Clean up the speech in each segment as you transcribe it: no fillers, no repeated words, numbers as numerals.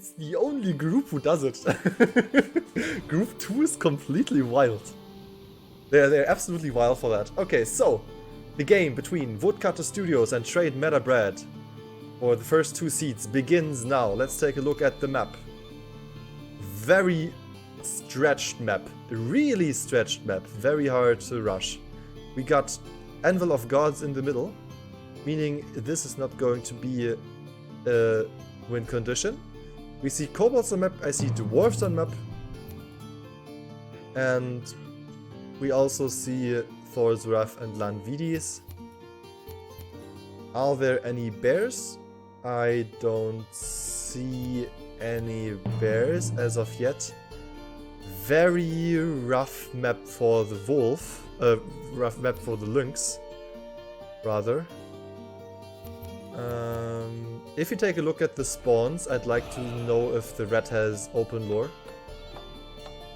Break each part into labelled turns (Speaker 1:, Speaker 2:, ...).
Speaker 1: it's the only group who does it. Group 2 is completely wild. They're absolutely wild for that. Okay, so the game between Woodcutter Studios and TradeMetaBred for the first 2 seeds begins now. Let's take a look at the map. Very stretched map. Really stretched map. Very hard to rush. We got Anvil of Gods in the middle, meaning this is not going to be a win condition. We see kobolds on map, I see dwarves on map, and we also see Thor's Wrath and Lanvidis. Are there any bears? I don't see any bears as of yet. Very rough map for the wolf. Rough map for the lynx, rather. If you take a look at the spawns, I'd like to know if the red has open lore.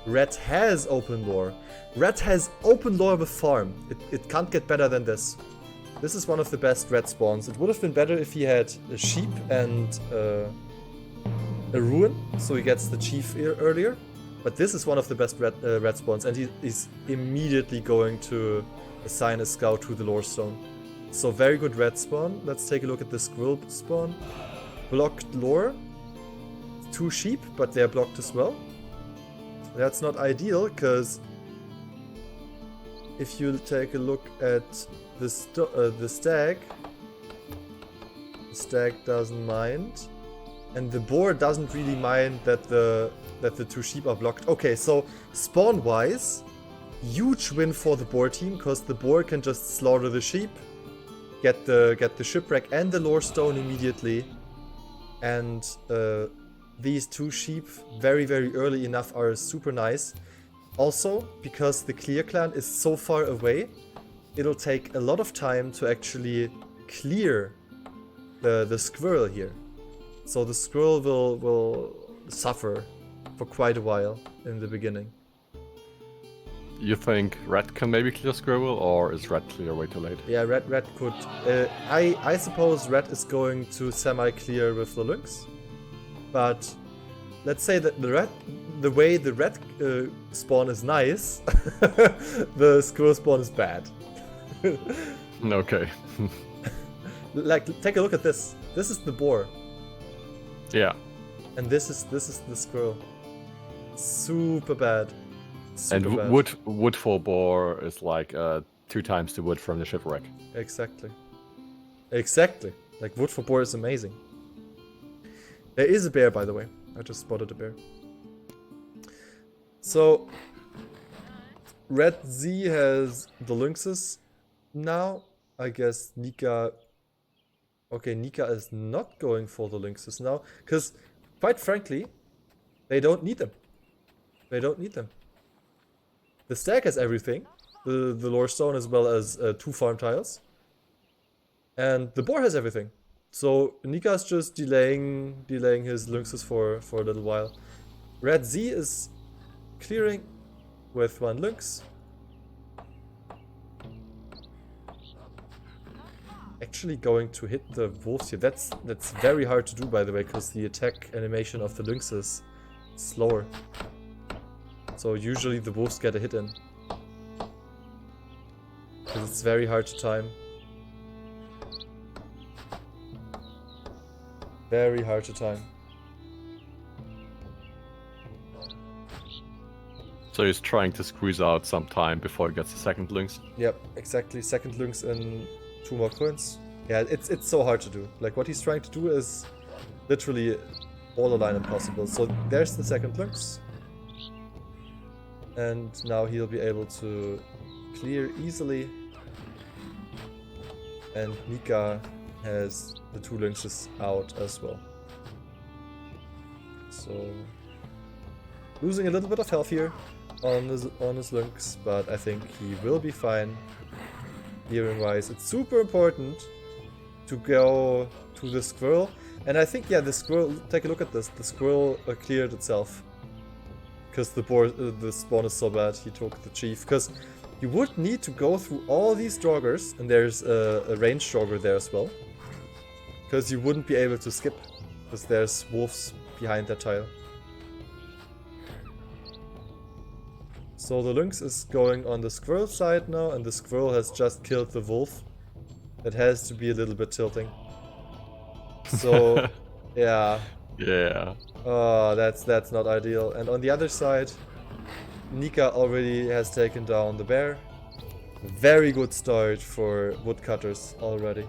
Speaker 1: Red has open lore. Red has open lore with farm. It can't get better than this. This is one of the best red spawns. It would have been better if he had a sheep and a ruin, so he gets the chief earlier. But this is one of the best red spawns, and he's immediately going to assign a scout to the lore stone. So very good red spawn. Let's take a look at the squirrel spawn. Blocked lore. 2 sheep, but they're blocked as well. That's not ideal, because if you take a look at the stag, the stag doesn't mind, and the boar doesn't really mind that the 2 sheep are blocked. Okay, so spawn-wise, huge win for the boar team, because the boar can just slaughter the sheep, get the shipwreck and the lore stone immediately, and these 2 sheep very early enough are super nice. Also, because the clear clan is so far away, it'll take a lot of time to actually clear the squirrel here. So the squirrel will suffer for quite a while in the beginning.
Speaker 2: You think red can maybe clear Squirrel, or is red clear way too late?
Speaker 1: Yeah, red could. I suppose red is going to semi-clear with the lynx, but let's say that the way the red spawn is nice, the squirrel spawn is bad.
Speaker 2: Okay.
Speaker 1: Like, take a look at this. This is the boar.
Speaker 2: Yeah.
Speaker 1: And this is the squirrel. Super bad. Super bad.
Speaker 2: Wood for boar is like 2 times the wood from the shipwreck.
Speaker 1: Exactly. Like, wood for boar is amazing. There is a bear, by the way. I just spotted a bear. So, Red Z has the lynxes now. I guess Nika... Okay, Nika is not going for the lynxes now, because, quite frankly, they don't need them. They don't need them. The stag has everything, the lore stone as well as 2 farm tiles. And the boar has everything. So Nika's just delaying his lynxes for a little while. Red Z is clearing with 1 lynx. Actually going to hit the wolves here. That's very hard to do, by the way, because the attack animation of the lynx is slower. So usually the wolves get a hit in. Because it's very hard to time. Very hard to time.
Speaker 2: So he's trying to squeeze out some time before he gets the second lynx.
Speaker 1: Yep, exactly. Second lynx and 2 more coins. Yeah, it's so hard to do. Like, what he's trying to do is literally borderline impossible. So there's the second lynx. And now he'll be able to clear easily. And Nika has the 2 lynxes out as well. So losing a little bit of health here on his lynx, but I think he will be fine. Clearing wise, it's super important to go to the squirrel. And I think, yeah, the squirrel, take a look at this. The squirrel cleared itself. Because the spawn is so bad, he took the chief. Because you would need to go through all these draugrs, and there's a ranged draugar there as well. Because you wouldn't be able to skip, because there's wolves behind that tile. So the Lynx is going on the Squirrel side now, and the Squirrel has just killed the Wolf. That has to be a little bit tilting. So, yeah.
Speaker 2: Yeah.
Speaker 1: Oh, that's not ideal. And on the other side, Nika already has taken down the bear. Very good start for Woodcutters already.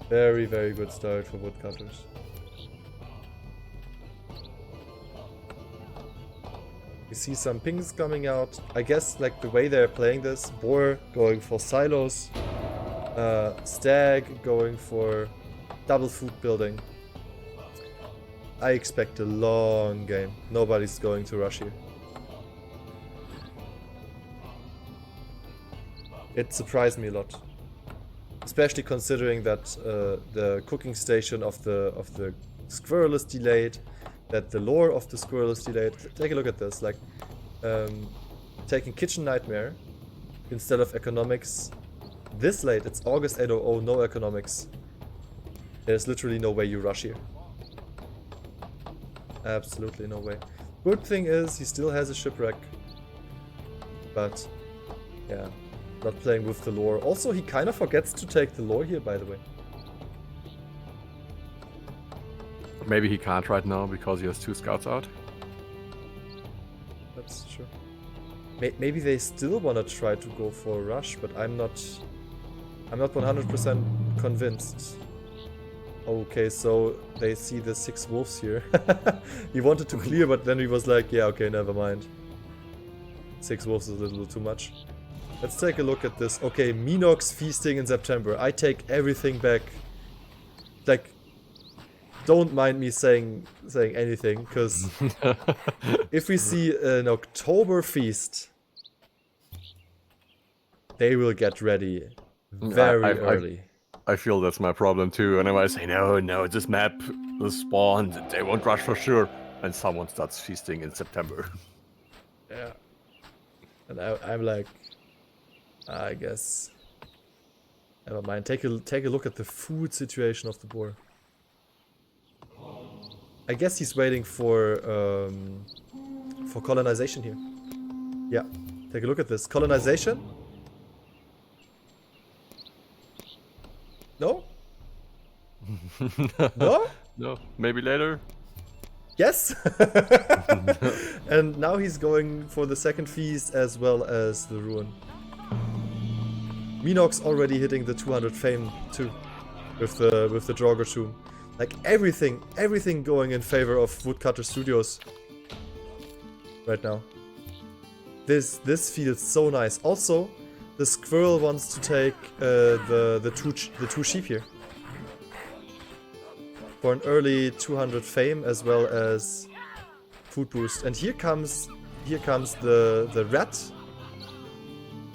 Speaker 1: Very, very good start for Woodcutters. We see some pings coming out. I guess like the way they're playing this, Boar going for silos, Stag going for double food building. I expect a long game. Nobody's going to rush here. It surprised me a lot. Especially considering that the cooking station of the Squirrel is delayed, that the lore of the Squirrel is delayed. Take a look at this, like taking Kitchen Nightmare instead of economics this late. It's August 800, no economics. There's literally no way you rush here. Absolutely no way. Good thing is he still has a shipwreck, but yeah, not playing with the lore. Also, he kind of forgets to take the lore here, by the way.
Speaker 2: Maybe he can't right now because he has 2 scouts out.
Speaker 1: That's true. Maybe they still want to try to go for a rush, but I'm not 100% convinced. Okay, so they see the 6 wolves here. He wanted to clear, but then he was like, yeah, okay, never mind. 6 wolves is a little too much. Let's take a look at this. Okay, Minox feasting in September. I take everything back. Like, don't mind me saying anything, because if we see an October feast, they will get ready very early.
Speaker 2: I feel that's my problem too, and I might say, no, this map will spawn, they won't rush for sure, and someone starts feasting in September.
Speaker 1: Yeah. And I'm like, I guess, never mind. Take a look at the food situation of the boar. I guess he's waiting for colonization here. Yeah, take a look at this. Colonization? No? No?
Speaker 2: No, maybe later.
Speaker 1: Yes! And now he's going for the second feast as well as the ruin. Minox already hitting the 200 fame too with the Draugr tomb. Like everything going in favor of Woodcutter Studios right now. This feels so nice. Also, the Squirrel wants to take the two sheep here for an early 200 fame as well as food boost. And here comes the rat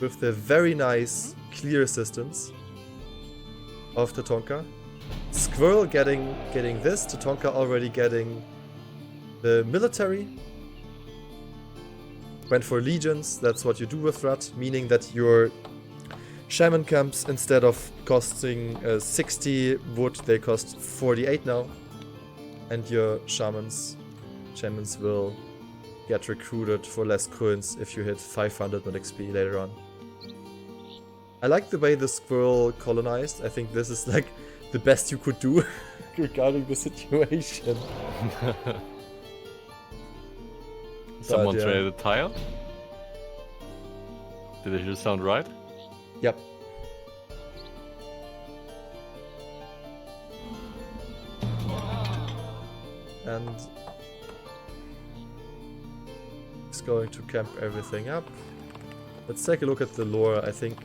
Speaker 1: with the very nice clear assistance of Tatonka. Squirrel getting this, Tatonka already getting the military. Went for legions, that's what you do with rat, meaning that your shaman camps, instead of costing 60 wood, they cost 48 now. And your shamans will get recruited for less coins if you hit 500 mod XP later on. I like the way the Squirrel colonized. I think this is like the best you could do regarding the situation.
Speaker 2: Someone traded a tile? Did it just sound right?
Speaker 1: Yep. And he's going to camp everything up. Let's take a look at the lore. I think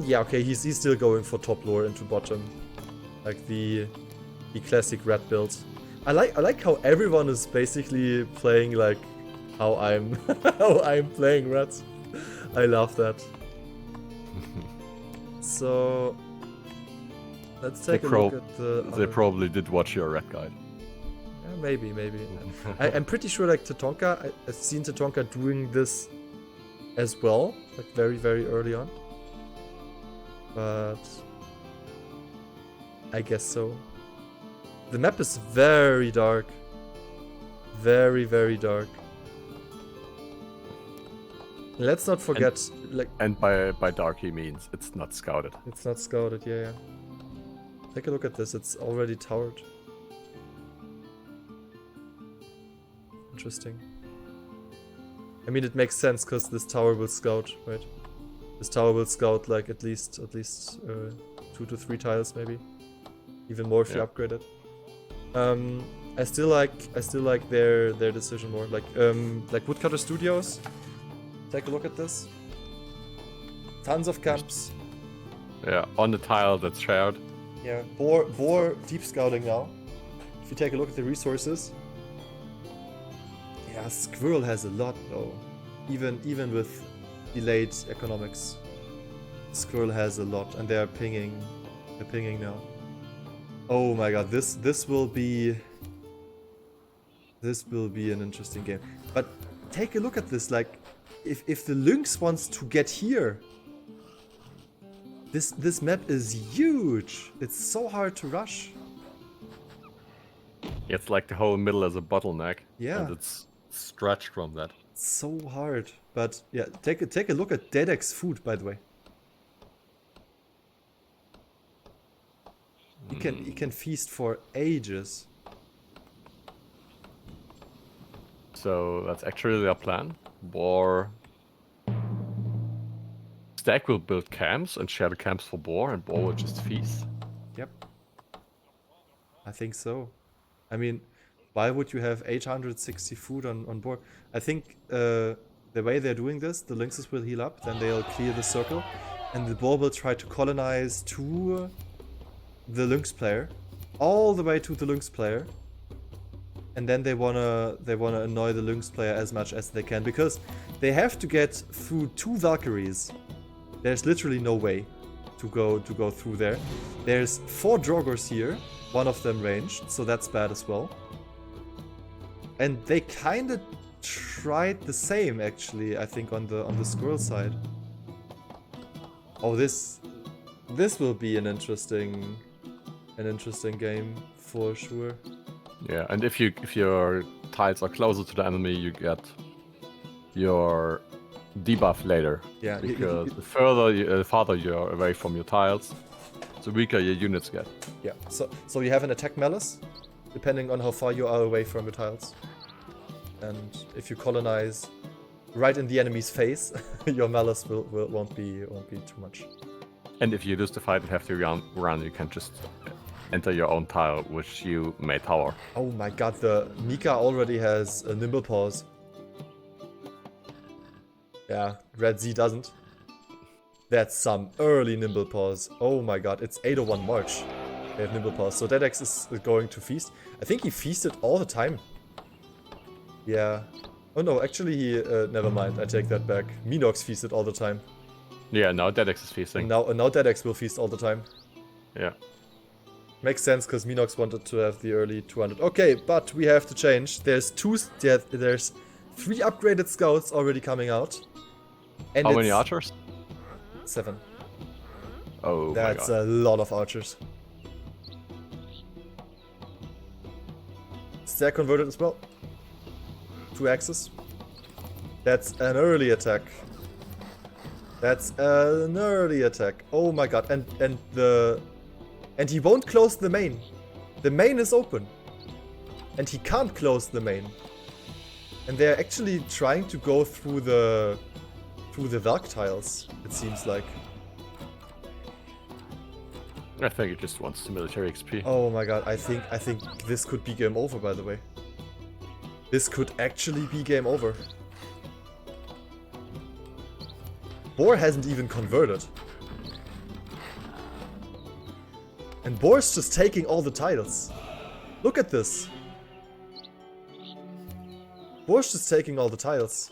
Speaker 1: yeah, okay, he's still going for top lore into bottom, like the classic rat build. I like how everyone is basically playing like how I'm how I'm playing rats. I love that. So let's take a look at the.
Speaker 2: They probably did watch your rat guide.
Speaker 1: Yeah, maybe. I'm pretty sure like Tatonka. I've seen Tatonka doing this as well, like very early on. But I guess so. The map is very dark. Very, very dark. Let's not forget,
Speaker 2: And by dark he means it's not scouted.
Speaker 1: it's not scouted, yeah. Take a look at this, it's already towered. Interesting. I mean, it makes sense because this tower will scout, right? This tower will scout like at least 2 to 3 tiles, maybe, even more if you upgrade it. I still like their decision more. Like Woodcutter Studios. Take a look at this. Tons of camps.
Speaker 2: Yeah, on the tile that's shared.
Speaker 1: Yeah, Boar deep scouting now. If you take a look at the resources. Yeah, Squirrel has a lot though. Even with delayed economics. Squirrel has a lot and they're pinging now. Oh my god, this will be an interesting game. But take a look at this, like if the Lynx wants to get here, this map is huge. It's so hard to rush.
Speaker 2: It's like the whole middle is a bottleneck.
Speaker 1: Yeah.
Speaker 2: And it's stretched from that.
Speaker 1: It's so hard. But yeah, take a look at Dedek's food, by the way. He can feast for ages.
Speaker 2: So that's actually their plan. Boar. Stag will build camps and share the camps for Boar, and Boar will just feast.
Speaker 1: Yep. I think so. I mean, why would you have 860 food on board? I think the way they're doing this, the Lynxes will heal up, then they'll clear the circle, and the Boar will try to colonize to the Lynx player, all the way to the Lynx player, and then they wanna annoy the Lynx player as much as they can, because they have to get through 2 Valkyries. There's literally no way to go through there. There's 4 Draugrs here, one of them ranged, so that's bad as well. And they kinda tried the same actually, I think, on the Squirrel side. Oh, this will be an interesting game for sure.
Speaker 2: Yeah, and if your tiles are closer to the enemy, you get your debuff later.
Speaker 1: Yeah,
Speaker 2: because the farther you're away from your tiles, the weaker your units get.
Speaker 1: Yeah, so you have an attack malice, depending on how far you are away from your tiles. And if you colonize right in the enemy's face, your malice won't be too much.
Speaker 2: And if you lose the fight and have to run, you can just enter your own tile, which you may tower.
Speaker 1: Oh my god, the Mika already has a nimble pause. Yeah, Red Z doesn't. That's some early nimble pause. Oh my god, it's 801 March. They have nimble pause. So Dedex is going to feast. I think he feasted all the time. Yeah. Oh no, actually he... never mind, I take that back. Minox feasted all the time.
Speaker 2: Yeah, now Dedex is feasting.
Speaker 1: Now Dedex will feast all the time.
Speaker 2: Yeah.
Speaker 1: Makes sense, because Minox wanted to have the early 200. Okay, but we have to change. There's 3 upgraded scouts already coming out. And
Speaker 2: how many archers?
Speaker 1: 7.
Speaker 2: Oh
Speaker 1: That's
Speaker 2: my god.
Speaker 1: a lot of archers. Stag converted as well. 2 axes. That's an early attack. That's an early attack. Oh my god. And he won't close the main. The main is open. And he can't close the main. And they're actually trying to go through the Valk tiles, it seems like.
Speaker 2: I think it just wants the military XP.
Speaker 1: Oh my god, I think this could be game over, by the way. This could actually be game over. Boar hasn't even converted. And Boar's just taking all the tiles. Look at this. Boar's just taking all the tiles.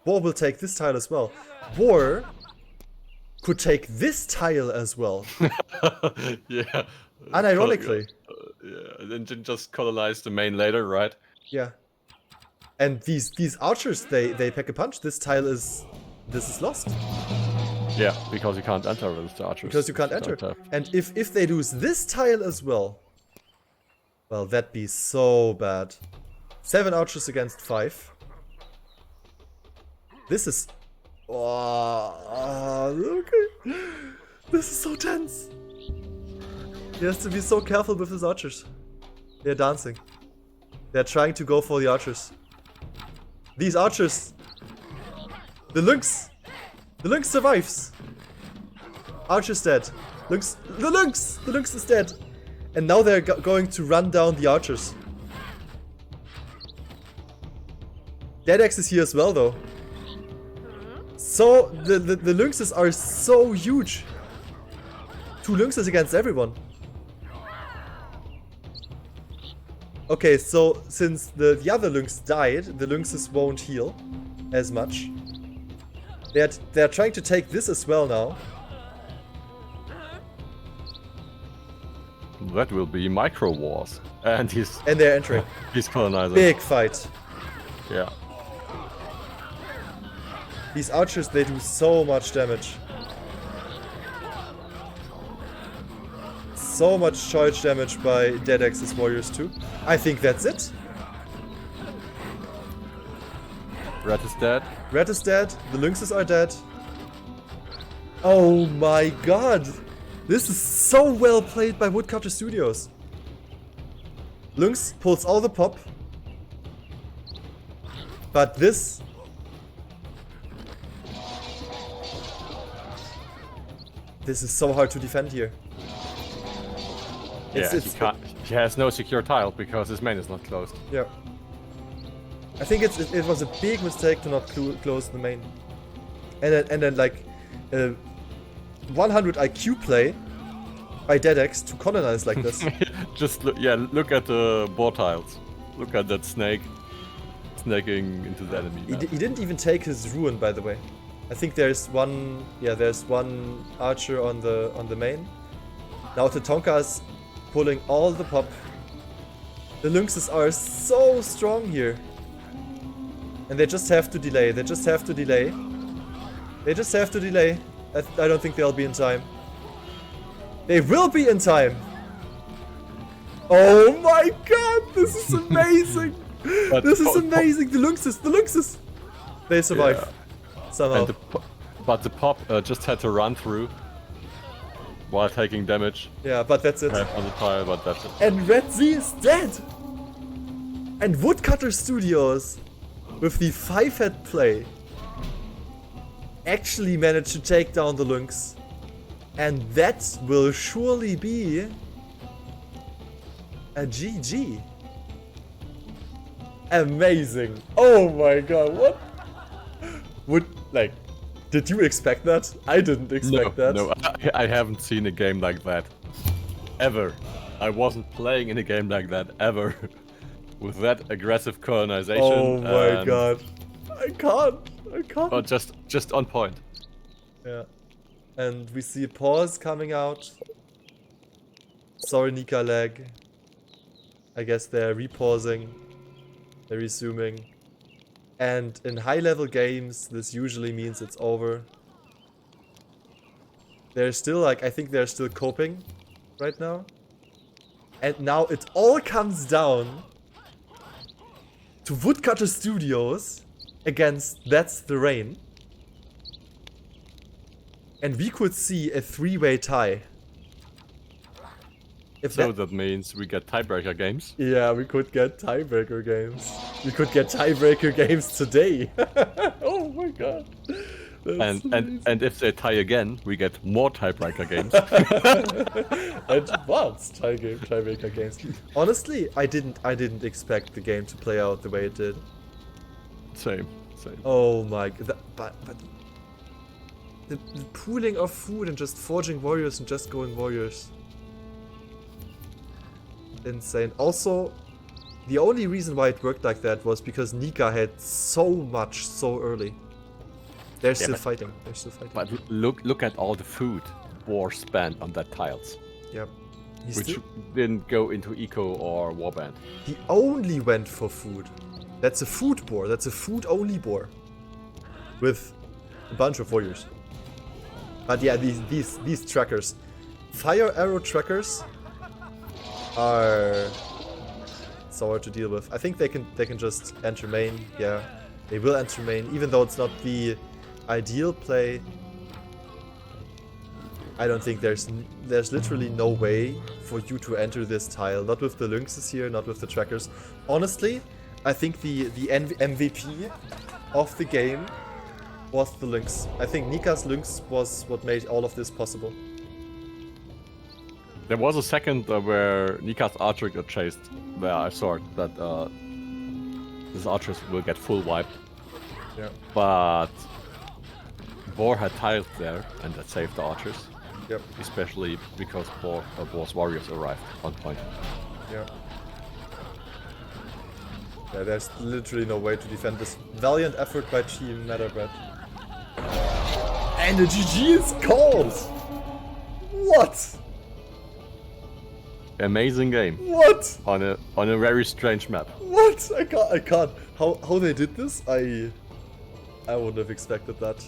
Speaker 1: Boar will take this tile as well. Boar could take this tile as well.
Speaker 2: Yeah.
Speaker 1: Unironically.
Speaker 2: Yeah, and then just colonize the main later, right?
Speaker 1: Yeah. And these archers, they pack a punch. This is lost.
Speaker 2: Yeah, because you can't enter with the archers.
Speaker 1: Because you can't enter. And if they lose this tile as well, well, that'd be so bad. 7 archers against 5. This is... Oh, okay. This is so tense. He has to be so careful with his archers. They're dancing. They're trying to go for the archers. These archers... The Lynx! The Lynx survives! Archer's dead. The Lynx is dead. And now they're going to run down the archers. Deadex is here as well, though. So, the Lynxes are so huge. 2 Lynxes against everyone. Okay, so since the other Lynx died, the Lynxes won't heal as much. They're trying to take this as well now.
Speaker 2: That will be micro wars. And
Speaker 1: they're entering.
Speaker 2: He's colonizing.
Speaker 1: Big fight.
Speaker 2: Yeah.
Speaker 1: These archers, they do so much damage. So much charge damage by Deadex's warriors too. I think that's it.
Speaker 2: Red is dead.
Speaker 1: Red is dead. The Lynxes are dead. Oh my god. This is so well played by Woodcutter Studios. Lynx pulls all the pop. But this... This is so hard to defend here.
Speaker 2: He has no secure tile because his main is not closed.
Speaker 1: Yeah. I think it was a big mistake to not close the main. And then like 100 IQ play by Deadex to colonize like this.
Speaker 2: Just look at the boar tiles. Look at that snake snaking into the enemy.
Speaker 1: He didn't even take his ruin, by the way. I think there's one archer on the main. Now Tatonka's pulling all the pop. The Lynxes are so strong here. And they just have to delay. They just have to delay. I don't think they'll be in time. They will be in time! Oh my god, this is amazing! This is amazing! The Lynxes! They survive. Somehow.
Speaker 2: But the pop just had to run through while taking damage.
Speaker 1: Yeah, but that's it.
Speaker 2: On the tile, but that's it.
Speaker 1: And Red Z is dead! And Woodcutter Studios, with the 5-head play, actually managed to take down the Lynx. And that will surely be a GG. Amazing. Oh my god, what? Did you expect that? I didn't expect that.
Speaker 2: No, I haven't seen a game like that. Ever. I wasn't playing in a game like that, ever. With that aggressive colonization.
Speaker 1: Oh my god. I can't.
Speaker 2: But just on point.
Speaker 1: Yeah. And we see pause coming out. Sorry, Nika lag. I guess they're repausing. They're resuming. And in high-level games, this usually means it's over. They're still I think they're still coping right now. And now it all comes down to Woodcutter Studios against That's the Rain. And we could see a 3-way tie.
Speaker 2: That means we get tiebreaker games?
Speaker 1: Yeah, we could get tiebreaker games. We could get tiebreaker games today. Oh my god.
Speaker 2: And if they tie again, we get more tiebreaker games.
Speaker 1: Advanced tiebreaker games. Honestly, I didn't expect the game to play out the way it did.
Speaker 2: Same.
Speaker 1: Oh my god. But the pooling of food and just forging warriors and just going warriors. Insane. Also, the only reason why it worked like that was because Nika had so much so early. They're still fighting.
Speaker 2: But look at all the food Boar spent on that tiles.
Speaker 1: Yep.
Speaker 2: Which didn't go into eco or warband.
Speaker 1: He only went for food. That's a food boar. That's a food only boar. With a bunch of warriors. But yeah, these trackers, fire arrow trackers, are so hard to deal with. I think they can just enter main. Yeah, they will enter main, even though it's not the ideal play. I don't think there's literally no way for you to enter this tile. Not with the Lynxes here, not with the trackers. Honestly, I think the MVP of the game was the Lynx. I think Nika's Lynx was what made all of this possible.
Speaker 2: There was a second where Nika's archer got chased, where I thought that this archers will get full wipe.
Speaker 1: Yeah.
Speaker 2: But Boar had tiles there, and that saved the archers.
Speaker 1: Yep.
Speaker 2: Especially because Boar's warriors arrived on point.
Speaker 1: Yeah. Yeah, there's literally no way to defend this. Valiant effort by TradeMetaBred. And the GG is called! What?
Speaker 2: Amazing game.
Speaker 1: What?
Speaker 2: On a very strange map.
Speaker 1: What? I can't. How they did this? I wouldn't have expected that.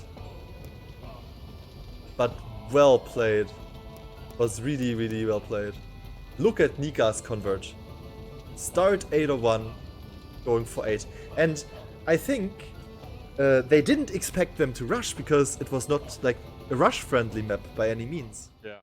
Speaker 1: But well played. Was really, really well played. Look at Nika's converge. Start 801, going for 8. And I think they didn't expect them to rush because it was not like a rush friendly map by any means.
Speaker 2: Yeah.